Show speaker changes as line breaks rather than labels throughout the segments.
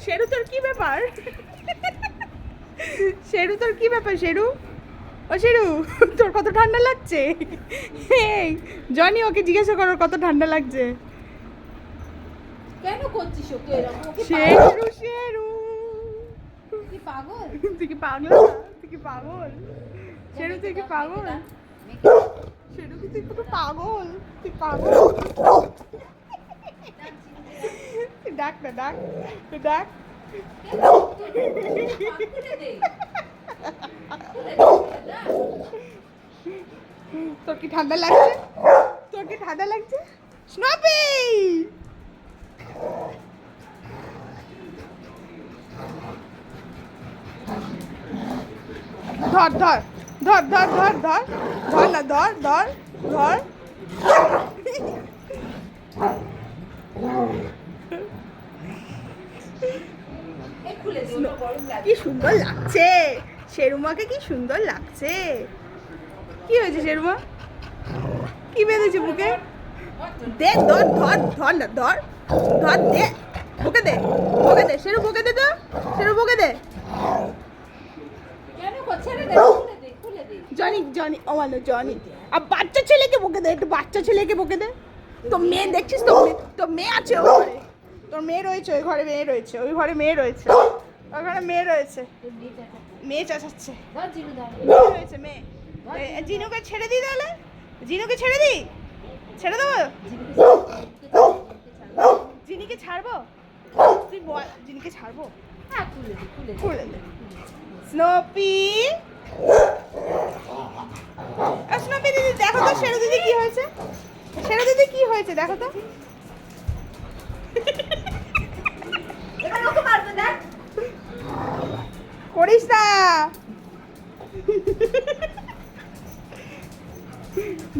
শেরু তোর কি ব্যাপার? শেরু তোর কি ব্যাপার শেরু? ও শেরু, তোর কত ঠান্ডা লাগছে? এই জনি, ওকে জিজ্ঞাসা করো কত ঠান্ডা লাগছে।
কেন করছিস ওকে এরকম? ওকে
শেরু শেরু,
কি পাগল?
তুই কি পাগল? তুই কি পাগল? শেরু তুই কি পাগল? শেরু কি তুই কত পাগল? তুই পাগল? তুই ডাক না, ডাক, তুই ডাক। তোর কি ঠান্ডা লাগছে? তোর কি ঠান্ডা লাগছে? স্নপি! ধর ধর ধর ধর ধর ধর ধর না, ধর ধর ধর। কি সুন্দর লাগছে শেরুমাকে, কি সুন্দর লাগছে। কি হয়েছে শেরুমা? কি বেঁধেছে বুকে? দে, ধর ধর ধর না, ধর ধর, দে, বকে দে, বকে দে শেরু, বকে দে তো শেরু, বকে দে।
কেন করছে রে? খুলে দে।
জনি জনি, ও মানো জনি, আর বাচ্চা ছেলেকে বকে দে, একটু বাচ্চা ছেলেকে বকে দে। তো মেয়ে দেখছিস তো, তো মেয়ে আছে ওই ঘরে, তোর মেয়ে রয়েছে ওই ঘরে, মেয়ে রয়েছে ওই ঘরে, মেয়ে রয়েছে ওই ঘরে, মেয়ে রয়েছে, মেয়ে চেঁচাচ্ছে,
ধর জিনু ধর।
মেয়ে রয়েছে, মেয়ে। জিনুকে ছেড়ে দিই তাহলে, জিনুকে ছেড়ে দিই, ছেড়ে দেবো? জিনিকে ছাড়বো? তুই বল, জিনিকে ছাড়বো?
হ্যাঁ খুলে দে, খুলে দে।
খুলে দে। স্নোপি, স্নোপি দিদি দেখো তো শেরু দিদি কি হয়েছে, শেরু দিদি কি হয়েছে দেখো তো।
এবার ওকে মারবে দেখ।
করিস না।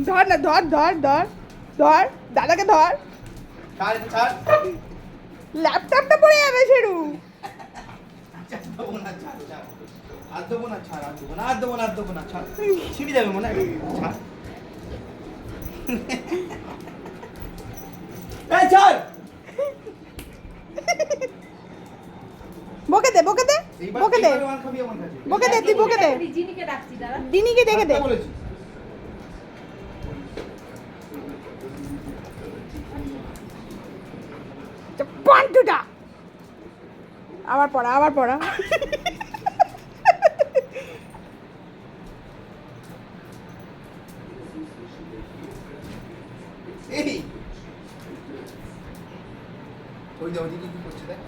ধর না, ধর ধর ধর ধর, দাদাকে ধর।
ছাড় ছাড়।
ল্যাপটপটা পড়ে যাবে শেরু।
ছাড় দেবো না, ছাড় ছাড়। আর দেবো না, ছাড়, আর দেবো না, আর দেবো না, আর দেবো না, ছাড়। ছিঁড়ে যাবে মনে হয়। ছাড়। এই ছাড়।
বকে দে, বকে দে,
এইবার
বকে দে,
এইবার মার খাবি আমার কাছে।
বকে দে, তুই বকে দে।
জিনিকে ডাকছি দাঁড়া।
দিনিকে দেখে দে।
কথা বলেছি।
পন্টুটা আবার পড়া, আবার পড়া।
এই ওই যে ওদিকে কি করছে দেখ।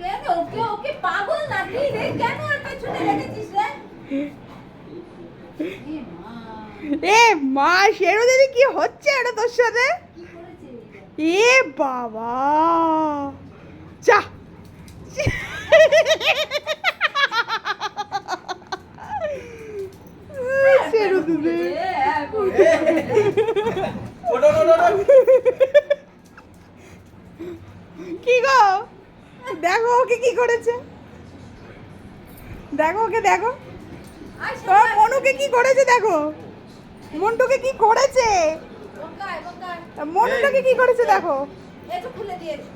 কেন ওকে ওকে পাগল নাকি রে? কেন ওর পেছনে লেগেছিস রে? এ মা,
এ মা, শেরু দিদি কি হচ্ছে এটা তোর সাথে?
কি করেছে এটা?
এ বাবা, যা। শেরু দিদি
ওটো ওটো ওটো।
কি গো, দেখো ওকে কি করেছে, দেখো ওকে, দেখো তোর মনুকে কি করেছে, দেখো মন্টুকে কি করেছে,
বকায় বকায়।
মনুটাকে কি করেছে দেখো।
একটু খুলে দিয়েছি।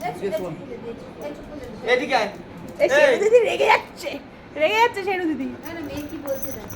একটু খুলে দিয়েছি। একটু খুলে দিয়েছি।
এদিকে আয়।
এই শেরু দিদি রেগে যাচ্ছে, রেগে যাচ্ছে শেরু দিদি।
না না, মেয়ে কি বলছে দেখ।